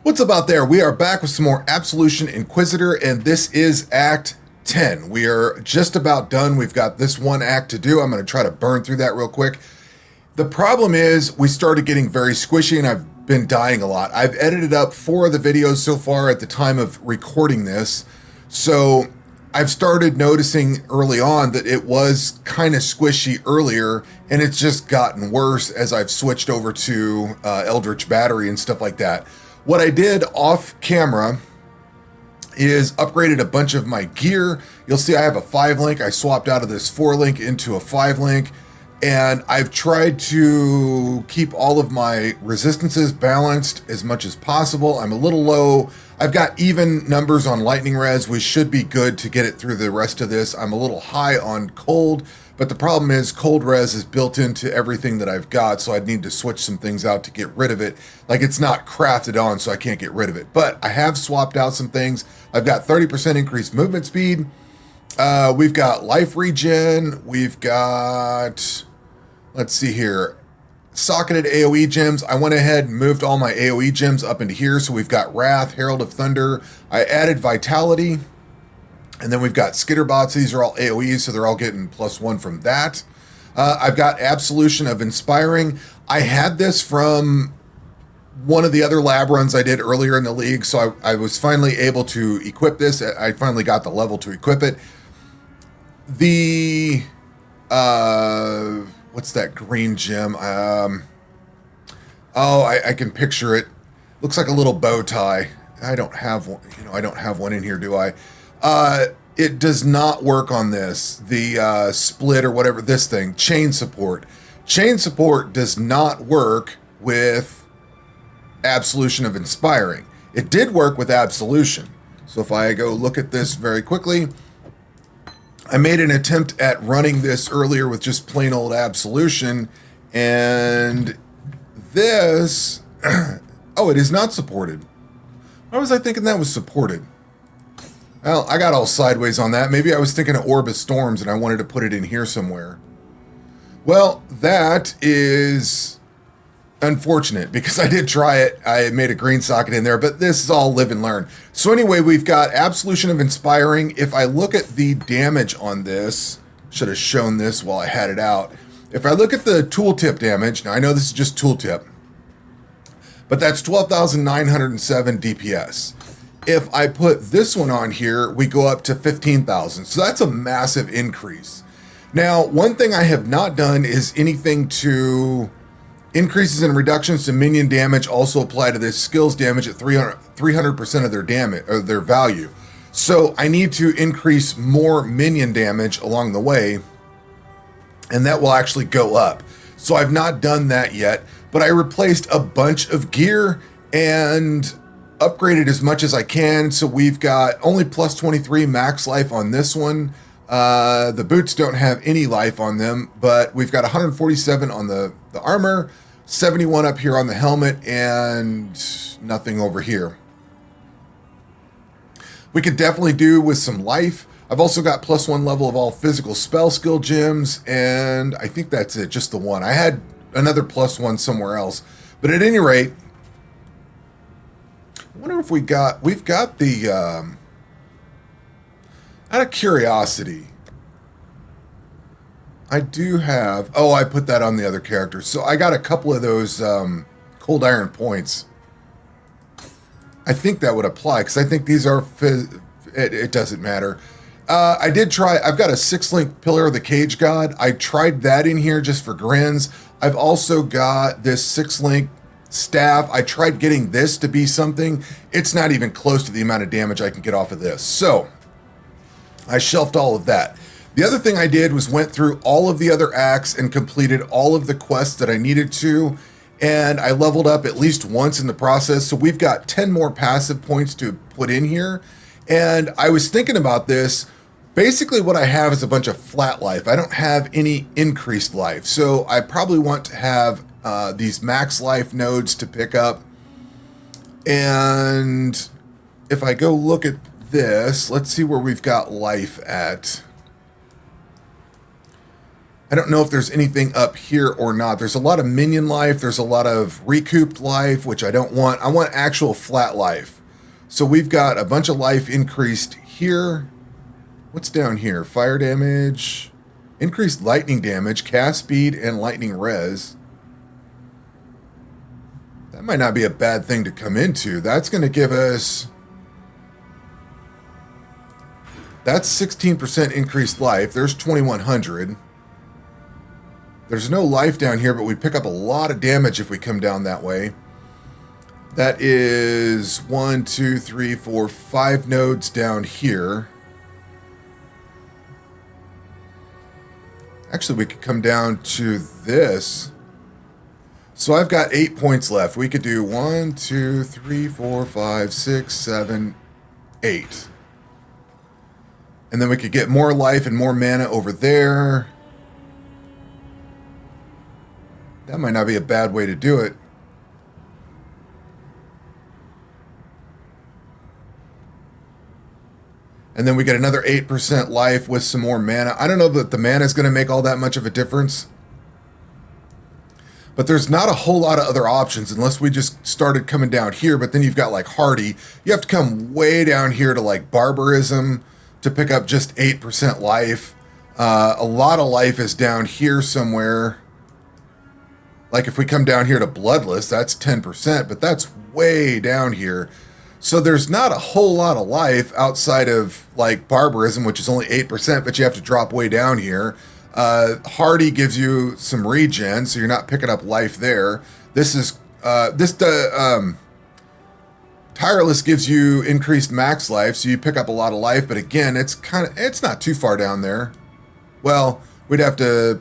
What's up out there? We are back with some more Absolution Inquisitor, and this is Act 10. We are just about done. We've got this one act to do. I'm going to try to burn through that real quick. The problem is we started getting very squishy, and I've been dying a lot. I've edited up 4 of the videos so far at the time of recording this, so I've started noticing early on that it was kind of squishy earlier, and it's just gotten worse as I've switched over to Eldritch Battery and stuff like that. What I did off camera is upgraded a bunch of my gear. You'll see I have a 5 link. I swapped out of this 4 link into a 5 link, and I've tried to keep all of my resistances balanced as much as possible. I'm a little low. I've got even numbers on lightning res. We should be good to get it through the rest of this. I'm a little high on cold, but the problem is cold res is built into everything that I've got, so I'd need to switch some things out to get rid of it. Like, it's not crafted on, so I can't get rid of it. But I have swapped out some things. I've got 30% increased movement speed. We've got life regen. We've got, let's see here, socketed AoE gems. I went ahead and moved all my AoE gems up into here, so we've got Wrath, Herald of Thunder. I added Vitality. And then we've got Skitterbots. These are all AoEs, so they're all getting +1 from that. I've got Absolution of Inspiring. I had this from one of the other lab runs I did earlier in the league, so I was finally able to equip this. I finally got the level to equip it. The, what's that green gem? I can picture it. Looks like a little bow tie. I don't have one, I don't have one in here, do I? It does not work on this. The split or whatever, this thing, chain support. Chain support does not work with Absolution of Inspiring. It did work with Absolution. So if I go look at this very quickly, I made an attempt at running this earlier with just plain old Absolution, and this, oh, it is not supported. Why was I thinking that was supported? Well, I got all sideways on that. Maybe I was thinking of Orb of Storms and I wanted to put it in here somewhere. Well, that is unfortunate because I did try it. I made a green socket in there, but this is all live and learn. So anyway, we've got Absolution of Inspiring. If I look at the damage on this, should have shown this while I had it out. If I look at the tooltip damage, now I know this is just tooltip, but that's 12,907 DPS. If I put this one on here, we go up to 15,000. So that's a massive increase. Now, one thing I have not done is anything to increases and reductions to minion damage also apply to this skills damage at 300% of their damage or their value. So I need to increase more minion damage along the way, and that will actually go up. So I've not done that yet, but I replaced a bunch of gear and upgraded as much as I can. So we've got only +23 max life on this one. The boots don't have any life on them, but we've got 147 on the armor, 71 up here on the helmet, and nothing over here. We could definitely do with some life. I've also got +1 level of all physical spell skill gems, and I think that's it, just the one. I had another +1 somewhere else, but at any rate, I wonder if we've got the, out of curiosity, I do have, oh, I put that on the other character. So I got a couple of those cold iron points. I think that would apply, because I think these are, it doesn't matter. I did try, I've got a 6-link Pillar of the Cage God. I tried that in here just for grins. I've also got this 6-link staff. I tried getting this to be something. It's not even close to the amount of damage I can get off of this. So I shelved all of that. The other thing I did was went through all of the other acts and completed all of the quests that I needed to, and I leveled up at least once in the process. So we've got 10 more passive points to put in here. And I was thinking about this. Basically what I have is a bunch of flat life. I don't have any increased life. So I probably want to have these max life nodes to pick up. And if I go look at this, let's see where we've got life at. I don't know if there's anything up here or not. There's a lot of minion life. There's a lot of recouped life, which I don't want. I want actual flat life. So we've got a bunch of life increased here. What's down here? Fire damage, increased lightning damage, cast speed, and lightning res. That might not be a bad thing to come into. That's going to give us... That's 16% increased life. There's 2,100. There's no life down here, but we pick up a lot of damage if we come down that way. That is 1, 2, 3, 4, 5 nodes down here. Actually, we could come down to this. So I've got 8 points left. We could do 1, 2, 3, 4, 5, 6, 7, 8. And then we could get more life and more mana over there. That might not be a bad way to do it. And then we get another 8% life with some more mana. I don't know that the mana is going to make all that much of a difference. But there's not a whole lot of other options unless we just started coming down here. But then you've got like Hardy. You have to come way down here to like Barbarism to pick up just 8% life. A lot of life is down here somewhere. Like if we come down here to Bloodless, that's 10%, but that's way down here. So there's not a whole lot of life outside of like Barbarism, which is only 8%, but you have to drop way down here. Hardy gives you some regen, so you're not picking up life there. This is Tireless gives you increased max life, so you pick up a lot of life, but again, it's not too far down there. Well, we'd have to...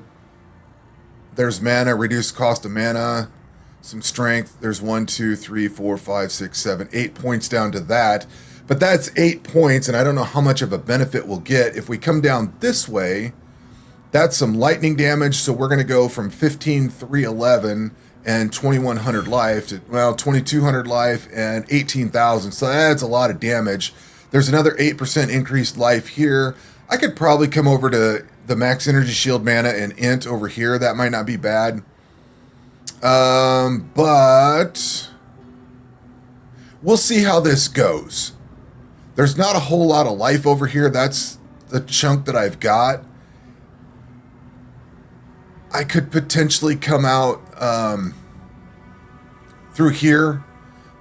There's mana, reduced cost of mana, some strength. There's 1, 2, 3, 4, 5, 6, 7, 8 points down to that. But that's 8 points, and I don't know how much of a benefit we'll get. If we come down this way, that's some lightning damage, so we're going to go from 15,311 and 2,100 life to, well, 2,200 life and 18,000. So that's a lot of damage. There's another 8% increased life here. I could probably come over to the max energy shield mana and int over here. That might not be bad. But we'll see how this goes. There's not a whole lot of life over here. That's the chunk that I've got. I could potentially come out through here,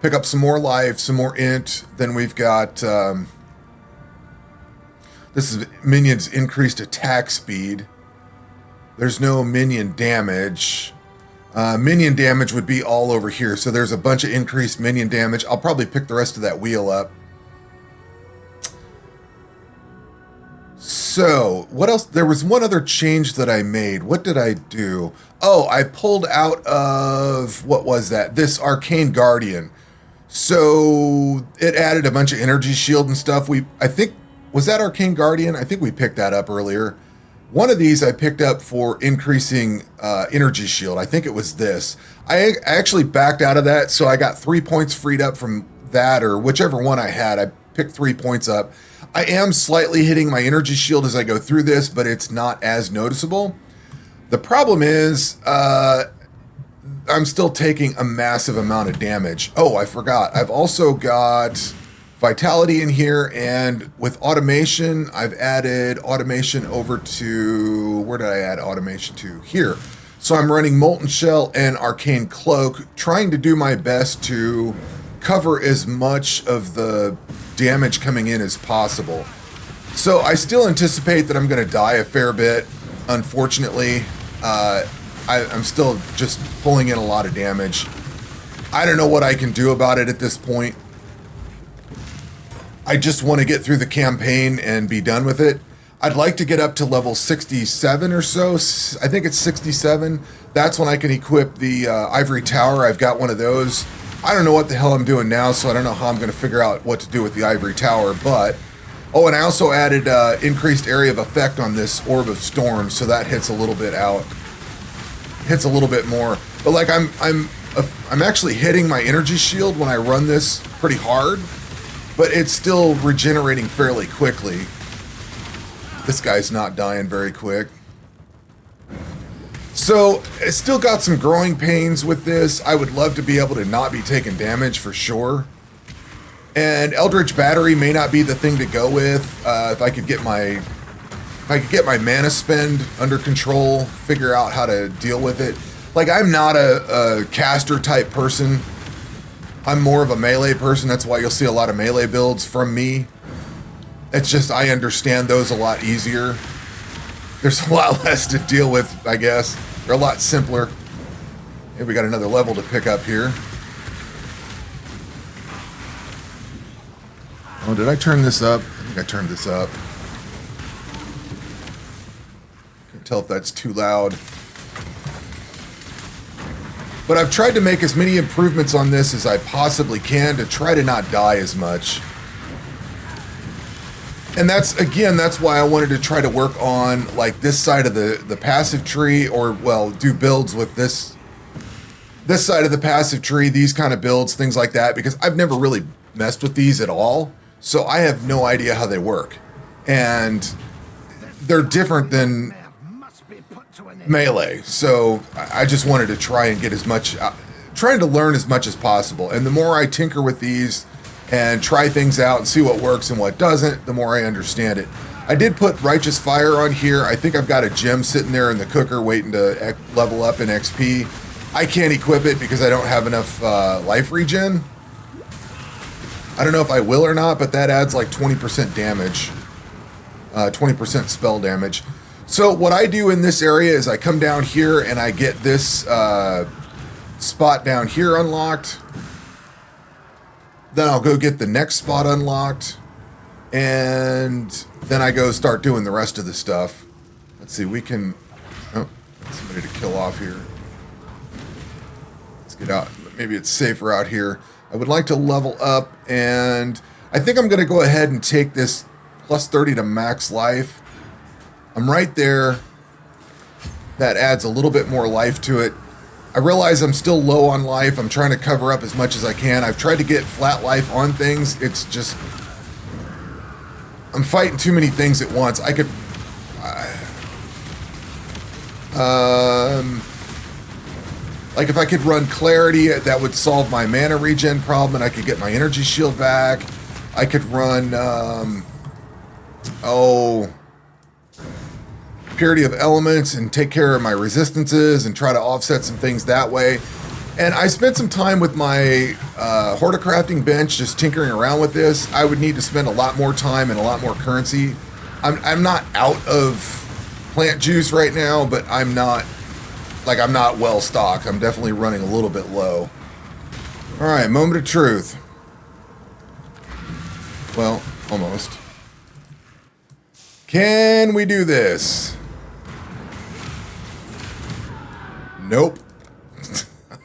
pick up some more life, some more int. Then we've got... this is minions increased attack speed. There's no minion damage. Minion damage would be all over here. So there's a bunch of increased minion damage. I'll probably pick the rest of that wheel up. So what else? There was one other change that I made. What did I do? Oh, I pulled out of, what was that? This Arcane Guardian. So it added a bunch of energy shield and stuff. I think, was that Arcane Guardian? I think we picked that up earlier. One of these I picked up for increasing energy shield. I think it was this. I actually backed out of that, so I got 3 points freed up from that, or whichever one I had. I picked 3 points up. I am slightly hitting my energy shield as I go through this, but it's not as noticeable. The problem is I'm still taking a massive amount of damage. Oh, I forgot. I've also got Vitality in here, and with automation, I've added automation over to, where did I add automation to? Here. So I'm running Molten Shell and Arcane Cloak, trying to do my best to cover as much of the damage coming in as possible. So I still anticipate that I'm going to die a fair bit, unfortunately. I'm still just pulling in a lot of damage. I don't know what I can do about it at this point. I just want to get through the campaign and be done with it. I'd like to get up to level 67 or so. I think it's 67. That's when I can equip the Ivory Tower. I've got one of those. I don't know what the hell I'm doing now, so I don't know how I'm going to figure out what to do with the Ivory Tower, but... Oh, and I also added increased area of effect on this Orb of Storm, so that hits a little bit out. Hits a little bit more. But like I'm actually hitting my energy shield when I run this pretty hard, but it's still regenerating fairly quickly. This guy's not dying very quick. So, it's still got some growing pains with this. I would love to be able to not be taking damage for sure. And Eldritch Battery may not be the thing to go with. If I could get my mana spend under control, figure out how to deal with it. Like, I'm not a caster type person. I'm more of a melee person. That's why you'll see a lot of melee builds from me. It's just I understand those a lot easier. There's a lot less to deal with, I guess. They're a lot simpler. Hey, we got another level to pick up here. Oh, did I turn this up? I think I turned this up. Can't tell if that's too loud. But I've tried to make as many improvements on this as I possibly can to try to not die as much. And that's why I wanted to try to work on like this side of the passive tree, or well, do builds with this side of the passive tree, these kind of builds, things like that, because I've never really messed with these at all. So I have no idea how they work. And they're different than melee. So I just wanted to try and get as much, trying to learn as much as possible. And the more I tinker with these and try things out and see what works and what doesn't, the more I understand it. I did put Righteous Fire on here. I think I've got a gem sitting there in the cooker waiting to level up in XP. I can't equip it because I don't have enough life regen. I don't know if I will or not, but that adds like 20% damage. 20% spell damage. So what I do in this area is I come down here and I get this spot down here unlocked. Then I'll go get the next spot unlocked. And then I go start doing the rest of the stuff. Let's see, we can... Oh, somebody to kill off here. Let's get out. Maybe it's safer out here. I would like to level up, and I think I'm going to go ahead and take this plus 30 to max life. I'm right there. That adds a little bit more life to it. I realize I'm still low on life. I'm trying to cover up as much as I can. I've tried to get flat life on things. It's just... I'm fighting too many things at once. I could... like if I could run Clarity, that would solve my mana regen problem, and I could get my energy shield back. I could run... Purity of Elements and take care of my resistances and try to offset some things that way. And I spent some time with my horticrafting bench just tinkering around with this. I would need to spend a lot more time and a lot more currency. I'm not out of plant juice right now, but I'm not well stocked. I'm definitely running a little bit low. All right, moment of truth. Well, almost. Can we do this? Nope.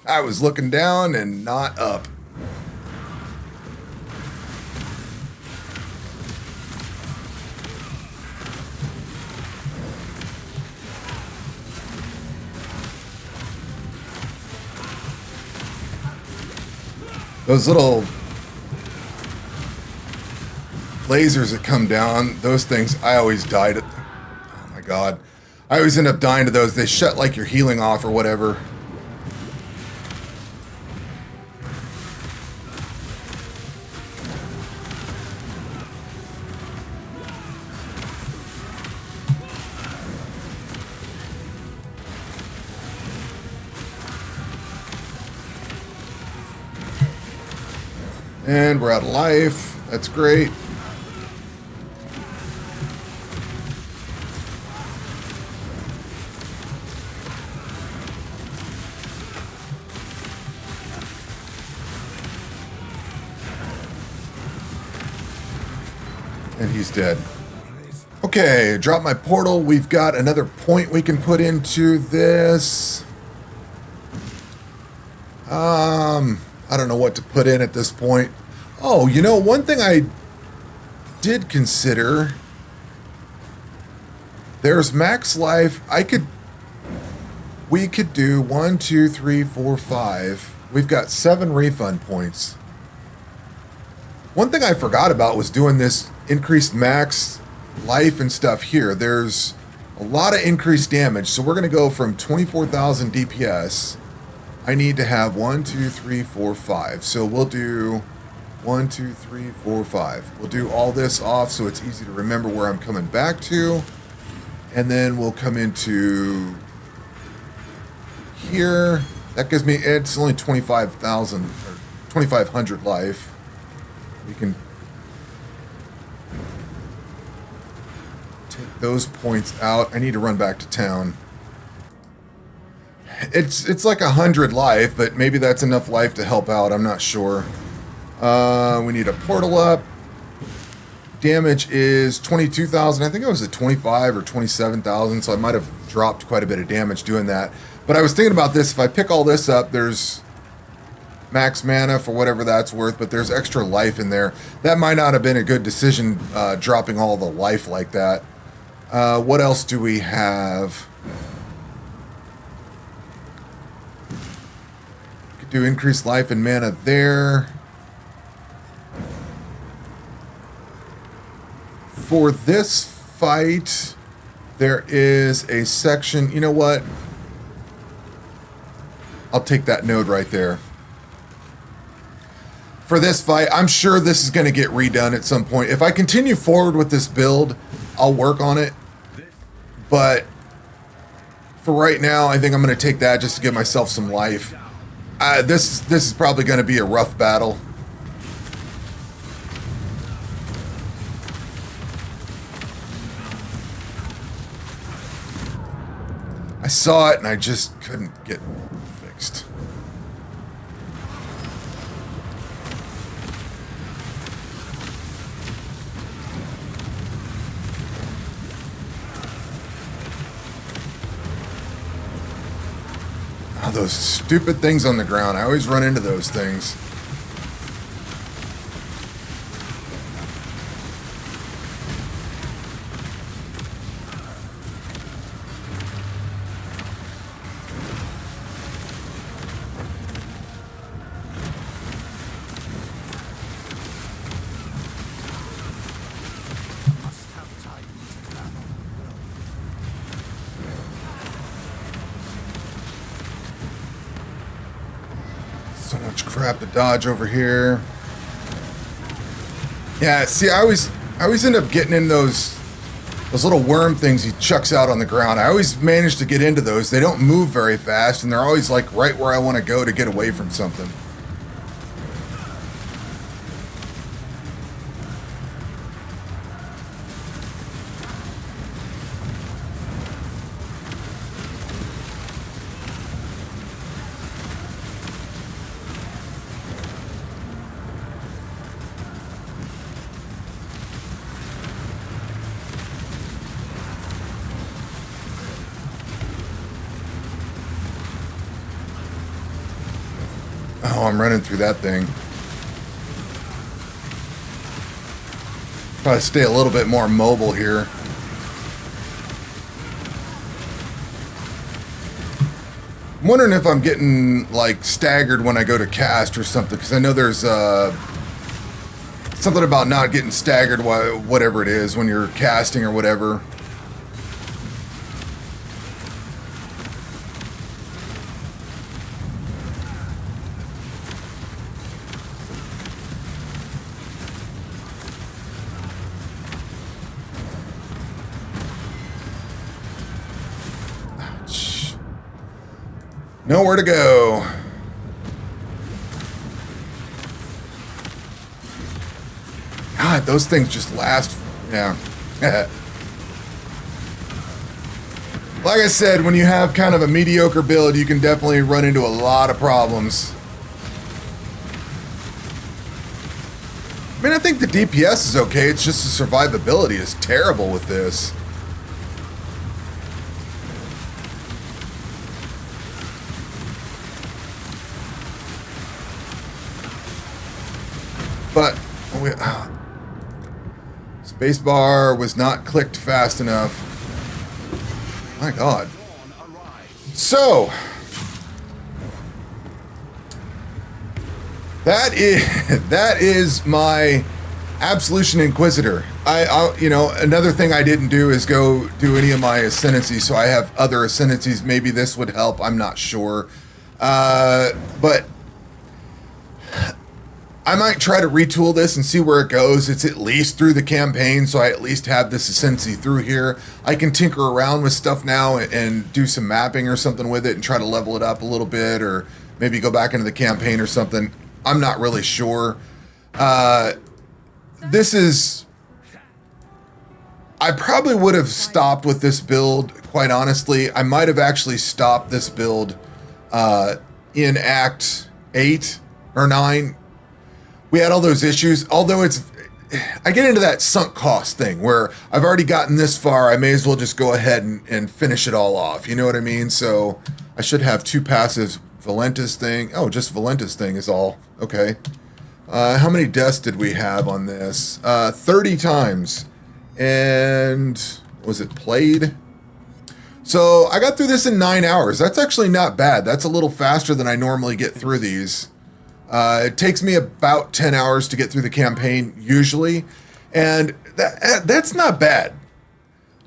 I was looking down and not up. Those little lasers that come down, those things, I always died at. Oh my god. I always end up dying to those. They shut like your healing off or whatever. And we're out of life. That's great. And he's dead. Okay, drop my portal. We've got another point we can put into this. I don't know what to put in at this point. Oh, you know, one thing I did consider. There's max life. We could do 1, 2, 3, 4, 5. We've got 7 refund points. One thing I forgot about was doing this increased max life and stuff here. There's A lot of increased damage. So we're going to go from 24,000 DPS. I need to have 1, 2, 3, 4, 5. So we'll do 1, 2, 3, 4, 5. We'll do all this off so it's easy to remember where I'm coming back to. And then we'll come into here. That gives me, it's only 25,000 or 2,500 life. We can take those points out. I need to run back to town. It's like 100 life, but maybe that's enough life to help out. I'm not sure. We need a portal up. Damage is 22,000. I think I was at 25 or 27,000, so I might have dropped quite a bit of damage doing that. But I was thinking about this. If I pick all this up, there's max mana for whatever that's worth, but there's extra life in there. That might not have been a good decision, dropping all the life like that. What else do we have? Could do increased life and mana there. For this fight, there is a section. You know what? I'll take that node right there. For this fight, I'm sure this is going to get redone at some point. If I continue forward with this build, I'll work on it. But for right now, I think I'm going to take that just to give myself some life. This is probably going to be a rough battle. I saw it and I just couldn't get fixed. Oh, those stupid things on the ground. I always run into those things. So much crap to dodge over here. Yeah, see, I always end up getting in those little worm things he chucks out on the ground. I always manage to get into those. They don't move very fast, and they're always like right where I want to go to get away from something. Oh, I'm running through that thing. Try to stay a little bit more mobile here. I'm wondering if I'm getting like staggered when I go to cast or something, because I know there's something about not getting staggered, whatever it is, when you're casting or whatever. Nowhere to go. God, those things just last. Yeah. Like I said, when you have kind of a mediocre build, you can definitely run into a lot of problems. I mean, I think the DPS is okay. It's just the survivability is terrible with this. But spacebar was not clicked fast enough. My God. So that is my Absolution Inquisitor. You know, another thing I didn't do is go do any of my ascendancies, so I have other ascendancies. Maybe this would help. I'm not sure. But I might try to retool this and see where it goes. It's at least through the campaign, so I at least have this ascendancy through here. I can tinker around with stuff now and do some mapping or something with it and try to level it up a little bit, or maybe go back into the campaign or something. I'm not really sure. This is... I probably would have stopped with this build, quite honestly. I might have actually stopped this build in Act 8 or 9. We had all those issues, although I get into that sunk cost thing where I've already gotten this far, I may as well just go ahead and finish it all off. You know what I mean? So I should have 2 passives. Valentis thing. Oh, just Valentis thing is all. Okay. How many deaths did we have on this? 30 times. And was it played? So I got through this in 9 hours. That's actually not bad. That's a little faster than I normally get through these. It takes me about 10 hours to get through the campaign usually, and that's not bad.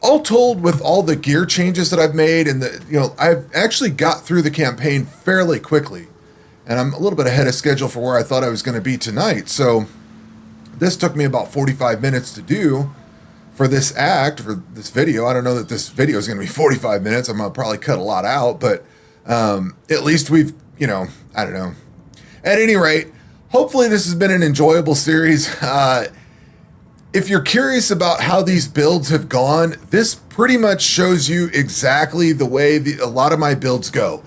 All told, with all the gear changes that I've made, and I've actually got through the campaign fairly quickly, and I'm a little bit ahead of schedule for where I thought I was going to be tonight. So this took me about 45 minutes to do for this act, for this video. I don't know that this video is going to be 45 minutes. I'm going to probably cut a lot out, but at least we've, I don't know. At any rate, hopefully this has been an enjoyable series. If you're curious about how these builds have gone, this pretty much shows you exactly the way a lot of my builds go.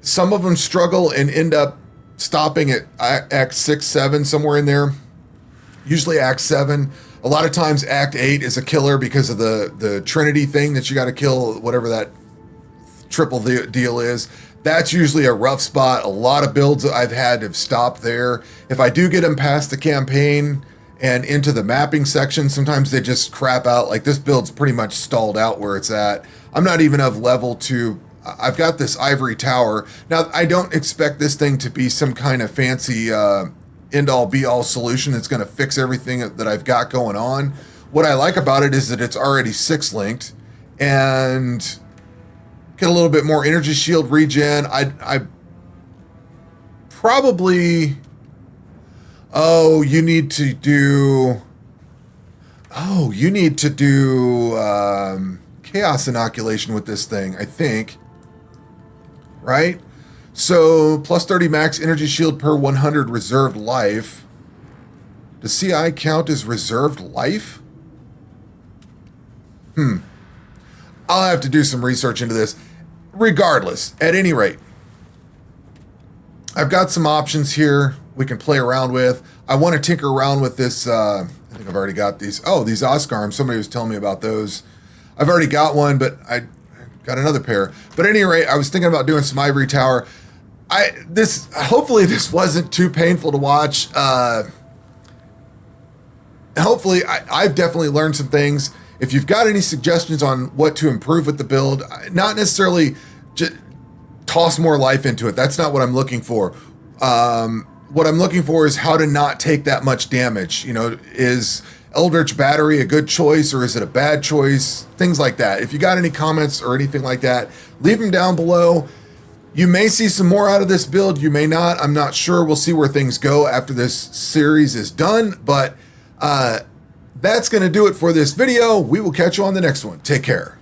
Some of them struggle and end up stopping at Act 6, 7, somewhere in there. Usually Act 7. A lot of times Act 8 is a killer because of the Trinity thing that you got to kill, whatever that triple deal is. That's usually a rough spot. A lot of builds that I've had have stopped there. If I do get them past the campaign and into the mapping section, sometimes they just crap out. Like this build's pretty much stalled out where it's at. I'm not even of level to... I've got this ivory tower. Now, I don't expect this thing to be some kind of fancy end-all be-all solution that's going to fix everything that I've got going on. What I like about it is that it's already 6-linked and... get a little bit more energy shield regen. I probably... Oh, you need to do chaos inoculation with this thing, I think. Right? So, plus 30 max energy shield per 100 reserved life. Does CI count as reserved life? I'll have to do some research into this. Regardless, at any rate, I've got some options here we can play around with. I want to tinker around with this. I think I've already got these. Oh, these Oscarms. Somebody was telling me about those. I've already got one, but I got another pair. But at any rate, I was thinking about doing some ivory tower. Hopefully this wasn't too painful to watch. Hopefully, I've definitely learned some things. If you've got any suggestions on what to improve with the build, not necessarily just toss more life into it. That's not what I'm looking for. What I'm looking for is how to not take that much damage. Is Eldritch Battery a good choice or is it a bad choice? Things like that. If you got any comments or anything like that, leave them down below. You may see some more out of this build. You may not. I'm not sure. We'll see where things go after this series is done. But that's going to do it for this video. We will catch you on the next one. Take care.